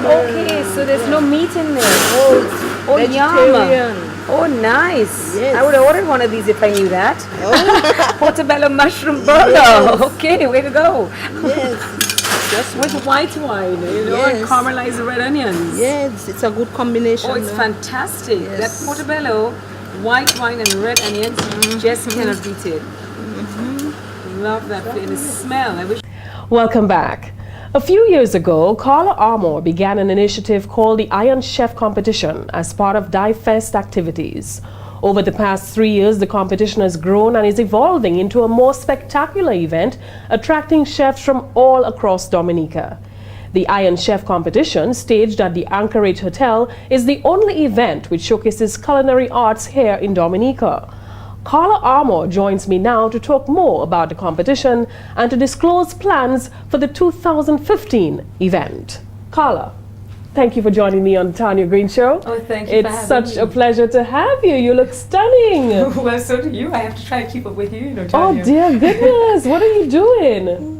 Okay, so there's no meat in there. Oh, yum. Oh, nice. Yes. I would have ordered one of these if I knew that. Oh. Portobello mushroom burger. Yes. Okay, way to go. Yes. Just with white wine, and Yes. caramelized red onions. Yes, it's a good combination. Oh, it's fantastic. Yes. That portobello, white wine and red onions, just cannot beat it. Love that flavor. And the smell. I wish. Welcome back. A few years ago, Carla Armour began an initiative called the Iron Chef Competition as part of DiveFest activities. Over the past 3 years, the competition has grown and is evolving into a more spectacular event, attracting chefs from all across Dominica. The Iron Chef Competition, staged at the Anchorage Hotel, is the only event which showcases culinary arts here in Dominica. Carla Armour joins me now to talk more about the competition and to disclose plans for the 2015 event. Carla, thank you for joining me on the Tarnia Green Show. Oh, thank you for It's having such me. a pleasure to have you. You look stunning. Well, so do you. I have to try to keep up with you, Oh Tanya. dear goodness, what are you doing?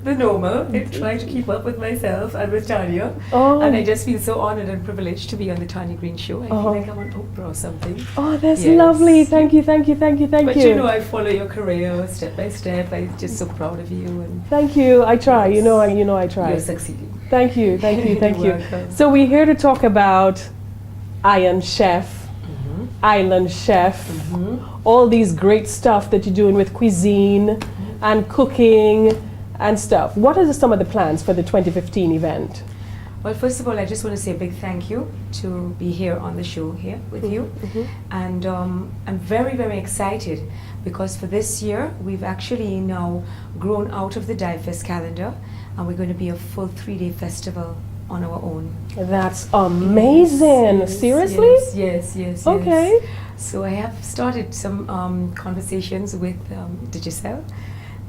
The normal. I try to keep up with myself and with Tanya. Oh. And I just feel so honored and privileged to be on the Tanya Green Show. I feel like I'm on Oprah or something. Oh, that's Yes. lovely. Thank you, thank you, thank you, thank But you. you know, I follow your career step by step. I'm just so proud of you, and Thank you. I try. Yes. You know I try. you're succeeding. Thank you, thank you, thank you. You're welcome. So we're here to talk about Iron Chef, Island Chef, all these great stuff that you're doing with cuisine and cooking and stuff. What are some of the plans for the 2015 event? Well, first of all, I just want to say a big thank you to be here on the show here with you. And I'm very, very excited because for this year, we've actually now grown out of the DiveFest calendar and we're going to be a full 3-day festival on our own. That's amazing. Yes, Seriously? Yes. Okay. So I have started some conversations with Digicel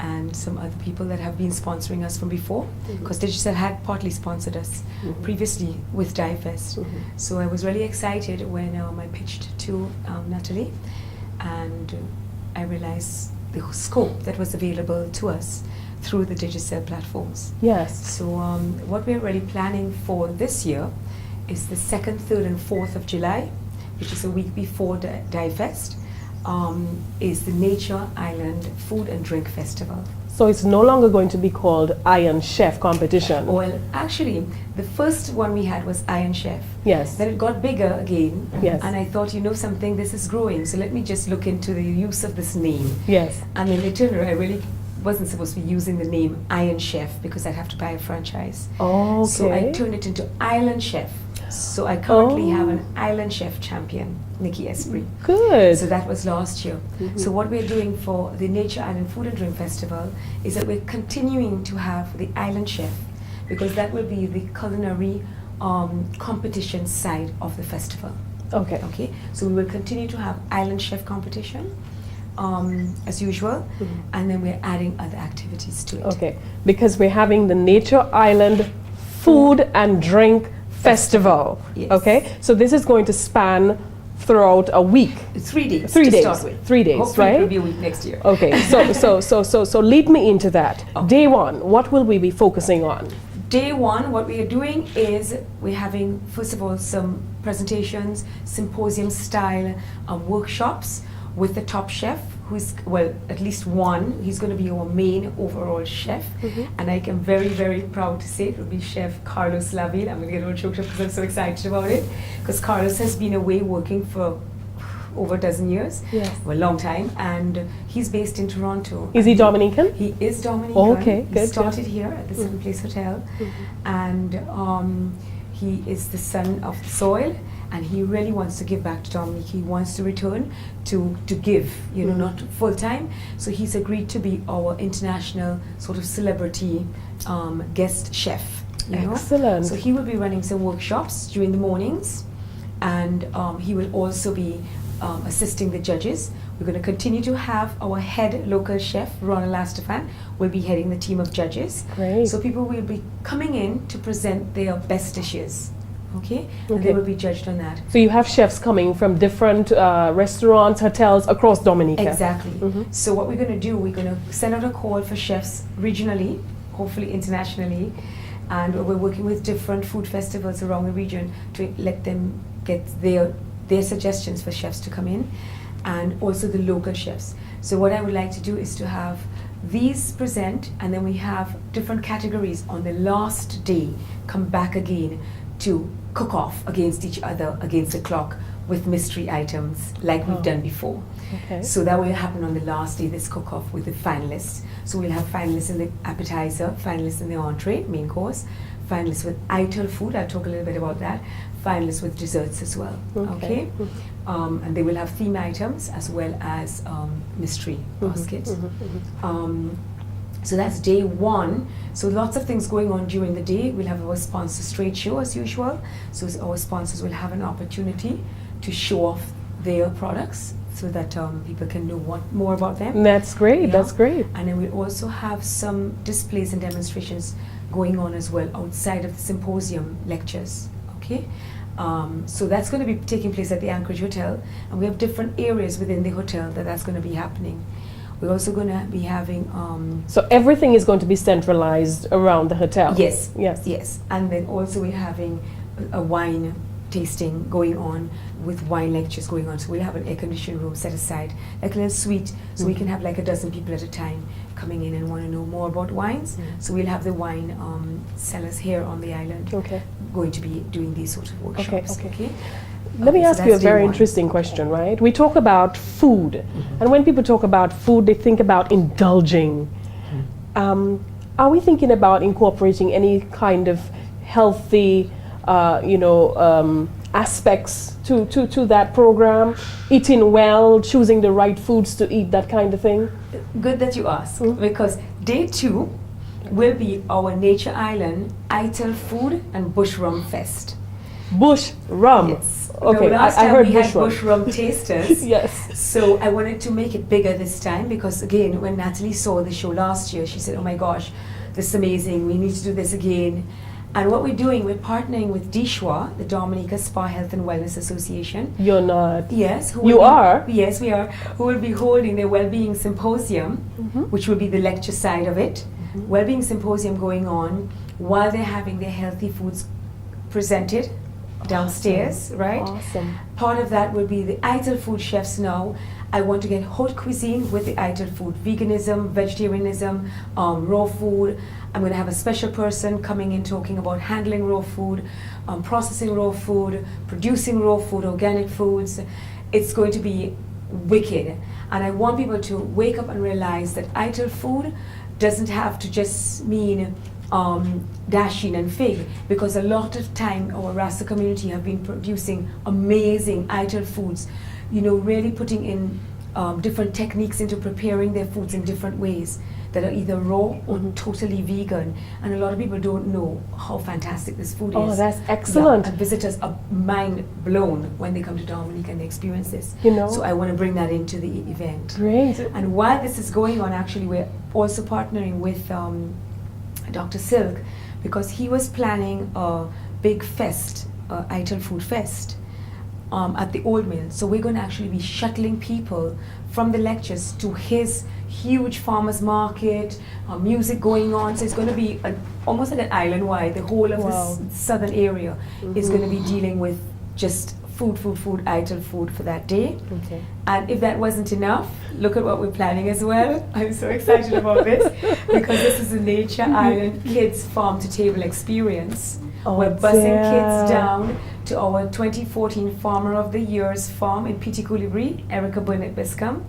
and some other people that have been sponsoring us from before, because Digicel had partly sponsored us previously with DiveFest. So I was really excited when I pitched to Natalie, and I realized the scope that was available to us through the Digicel platforms. Yes. So what we're really planning for this year is the 2nd, 3rd and 4th of July, which is a week before the DiveFest, is the Nature Island Food and Drink Festival. So it's no longer going to be called Iron Chef Competition. Well, actually, the first one we had was Iron Chef. Yes. Then it got bigger again. Yes. And I thought, you know something, this is growing, so let me just look into the use of this name. Yes. And then later, I really wasn't supposed to be using the name Iron Chef because I'd have to buy a franchise. Okay. So I turned it into Island Chef. So I currently have an Island Chef champion, Nikki Esprit. Good. So that was last year. So what we're doing for the Nature Island Food and Drink Festival is that we're continuing to have the Island Chef, because that will be the culinary competition side of the festival. Okay. Okay, so we will continue to have Island Chef competition as usual, and then we're adding other activities to it. Okay, because we're having the Nature Island Food and Drink Festival. Yes. Okay, so this is going to span throughout a week. 3 days. 3 to days. Start with. 3 days, Hopefully right? It will be a week next year. Okay, so lead me into that. Okay. Day one, what will we be focusing on? Day one, what we are doing is we're having, first of all, some presentations, symposium style workshops with the top chef, who's, well, at least one. He's going to be our main overall chef. And I am very, very proud to say it will be Chef Carlos Laville. I'm going to get all choked up because I'm so excited about it. Because Carlos has been away working for over a dozen years, Yes. well, a long time, and he's based in Toronto. Is he Dominican? He is Dominican. Oh, okay, He good, started here at the Seven Place Hotel, and he is the son of the soil, and he really wants to give back to Dominique. He wants to return to give, you know, not full time. So he's agreed to be our international sort of celebrity guest chef. You know? Excellent. So he will be running some workshops during the mornings, and he will also be assisting the judges. We're going to continue to have our head local chef, Ronald Lastafan, will be heading the team of judges. Great. So people will be coming in to present their best dishes. Okay? And they will be judged on that. So you have chefs coming from different restaurants, hotels across Dominica. Exactly. So what we're going to do, we're going to send out a call for chefs regionally, hopefully internationally, and we're working with different food festivals around the region to let them get their suggestions for chefs to come in, and also the local chefs. So what I would like to do is to have these present, and then we have different categories on the last day come back again to cook off against each other, against the clock, with mystery items like we've done before. Okay. So that will happen on the last day, this cook-off with the finalists. So we'll have finalists in the appetizer, finalists in the entree, main course, finalists with ITIL food, I'll talk a little bit about that, finalists with desserts as well, okay? And they will have theme items as well as mystery baskets. So that's day one. So lots of things going on during the day. We'll have our sponsors trade show as usual. So our sponsors will have an opportunity to show off their products so that people can know more about them. That's great, that's great. And then we also have some displays and demonstrations going on as well outside of the symposium lectures, okay? So that's going to be taking place at the Anchorage Hotel, and we have different areas within the hotel that's going to be happening. We're also going to be having... so everything is going to be centralized around the hotel? Yes. Yes. Yes. And then also we're having a wine tasting going on, with wine lectures going on. So we'll have an air-conditioned room set aside, like a little suite, so we can have like a dozen people at a time coming in and want to know more about wines. So we'll have the wine sellers here on the island going to be doing these sort of workshops. Okay. Let me ask you a very one. interesting question, right? We talk about food, and when people talk about food, they think about indulging. Are we thinking about incorporating any kind of healthy, aspects to that program? Eating well, choosing the right foods to eat, that kind of thing? Good that you ask, because day 2 will be our Nature Island ITIL Food and Bush Rum Fest. Bush rum. Yes. Okay, no, last I time heard we bush had rum. bush rum tasters. Yes. So I wanted to make it bigger this time, because again, when Natalie saw the show last year, she said, "Oh my gosh, this is amazing. We need to do this again." And what we're doing, we're partnering with DSHWA, the Dominica Spa Health and Wellness Association. You're not. Yes. You are? Yes, we are. Who will be holding their Wellbeing Symposium, which will be the lecture side of it. Wellbeing Symposium going on while they're having their healthy foods presented downstairs, right? Awesome. Part of that will be the ITIL food chefs now. I want to get haute cuisine with the ITIL food, veganism, vegetarianism, raw food. I'm going to have a special person coming in talking about handling raw food, processing raw food, producing raw food, organic foods. It's going to be wicked. And I want people to wake up and realize that ITIL food doesn't have to just mean dasheen and fig, because a lot of time our Rasta community have been producing amazing ITIL foods, really putting in different techniques into preparing their foods in different ways that are either raw or totally vegan, and a lot of people don't know how fantastic this food is. Oh, that's excellent. And visitors are mind blown when they come to Dominica and they experience this. So I want to bring that into the event. Great. And while this is going on, actually, we're also partnering with Dr. Silk, because he was planning a big fest, ITIL Food Fest, at the Old Mill. So we're going to actually be shuttling people from the lectures to his huge farmers market, music going on. So it's going to be almost like an island-wide. The whole of this southern area is going to be dealing with just food, ITIL food for that day. Okay. And if that wasn't enough, look at what we're planning as well. I'm so excited about this, because this is a Nature Island Kids Farm to Table experience. We're busing kids down to our 2014 Farmer of the Year's farm in Petit Coulibrey, Erica Burnett Biscombe,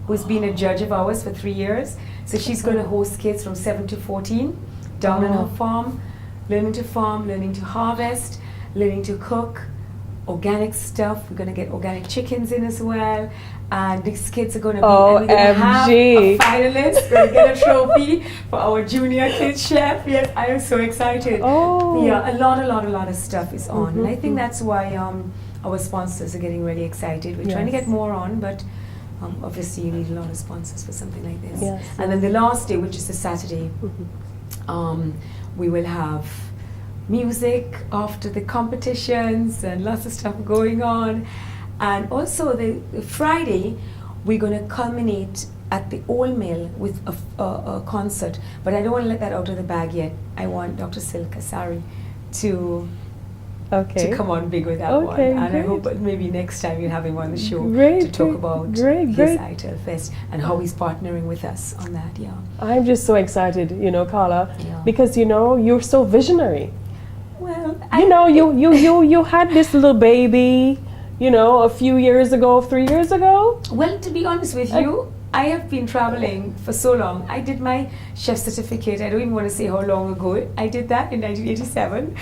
who's been a judge of ours for 3 years. So she's going to host kids from 7 to 14 down on her farm, learning to harvest, learning to cook, organic stuff. We're going to get organic chickens in as well. And these kids are going to be, and we're going to have a finalist. We're going to get a trophy for our junior kids chef. Yes, I am so excited. Oh. Yeah, a lot of stuff is on. And I think that's why our sponsors are getting really excited. We're trying to get more on, but obviously you need a lot of sponsors for something like this. Yes, and then the last day, which is the Saturday, we will have music after the competitions and lots of stuff going on. And also the Friday, we're going to culminate at the Old Mill with a concert. But I don't want to let that out of the bag yet. I want Dr. Sil Kasari to come on big with that one. And I hope that maybe next time you'll have him on the show to talk about his ITEL Fest and how he's partnering with us on that. Yeah, I'm just so excited, Carla, because you're so visionary. Well, you had this little baby, a few years ago, 3 years ago. Well, to be honest with you, I have been traveling for so long. I did my chef certificate. I don't even want to say how long ago. I did that in 1987.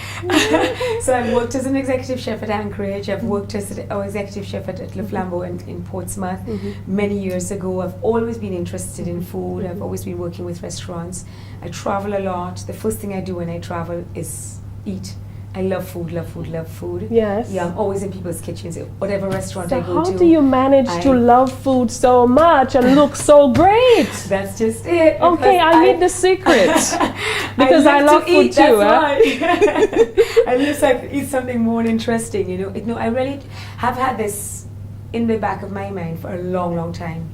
So I worked as an executive chef at Anchorage. I've worked as an executive chef at Le Flambeau in Portsmouth many years ago. I've always been interested in food. I've always been working with restaurants. I travel a lot. The first thing I do when I travel is eat. I love food. Yes. Yeah, I'm always in people's kitchens. Whatever restaurant I go to. How do you manage to love food so much and look so great? That's just it. Okay, I need the secret. Because I love food eat, too. I just like to eat something more interesting, I really have had this in the back of my mind for a long, long time.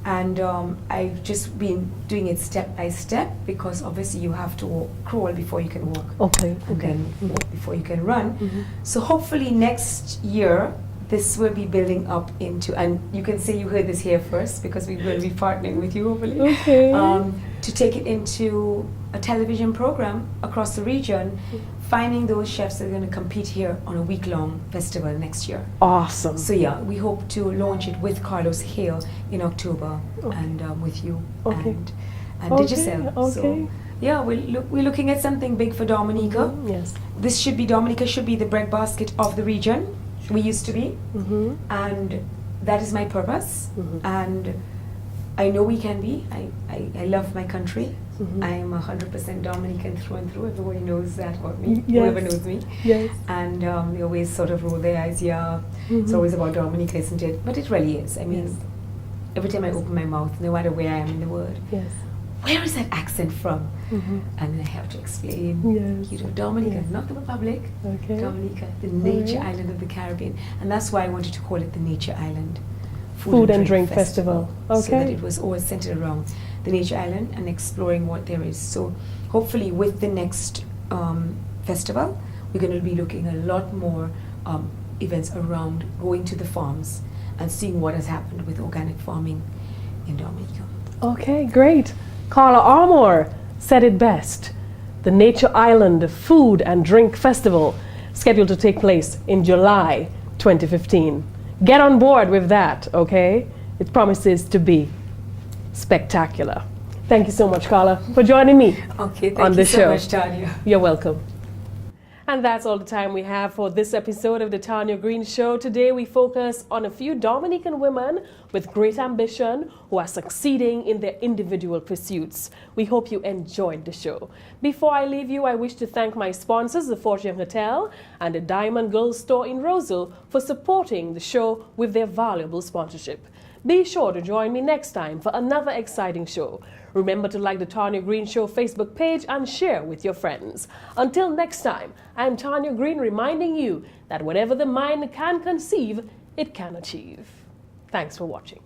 And I've just been doing it step by step because obviously you have to crawl before you can walk. Okay. And then walk before you can run. So hopefully next year, this will be building up into, and you can say you heard this here first because we will be partnering with you hopefully. Okay. To take it into a television program across the region, finding those chefs that are going to compete here on a week-long festival next year. Awesome. So we hope to launch it with Carlos here in October and with you and Digicel. Okay. So we're looking at something big for Dominica. Yes. Dominica should be the breadbasket of the region. We used to be, and that is my purpose. And I know we can be. I love my country. I am 100% Dominican through and through. Everybody knows that about me. Whoever knows me. Yes. And they always sort of roll their eyes. It's always about Dominica, isn't it? But it really is. I mean, every time I open my mouth, no matter where I am in the world, where is that accent from? And I have to explain. Dominica, not the Republic. Dominica, the nature island of the Caribbean, and that's why I wanted to call it the Nature Island Food and Drink Festival. So that it was always centered around the Nature Island and exploring what there is. So hopefully with the next festival, we're going to be looking at a lot more events around going to the farms and seeing what has happened with organic farming in Dominica. Okay, great. Carla Armour said it best. The Nature Island Food and Drink Festival, scheduled to take place in July 2015. Get on board with that, okay? It promises to be spectacular. Thank you so much, Carla, for joining me on the show. Thank you so much, Tarnia. You're welcome. And that's all the time we have for this episode of the Tarnia Green Show. Today we focus on a few Dominican women with great ambition who are succeeding in their individual pursuits. We hope you enjoyed the show. Before I leave you, I wish to thank my sponsors, the Fortune Hotel and the Diamond Girls Store in Rosal, for supporting the show with their valuable sponsorship. Be sure to join me next time for another exciting show. Remember to like the Tarnia Green Show Facebook page and share with your friends. Until next time, I'm Tarnia Green reminding you that whatever the mind can conceive, it can achieve. Thanks for watching.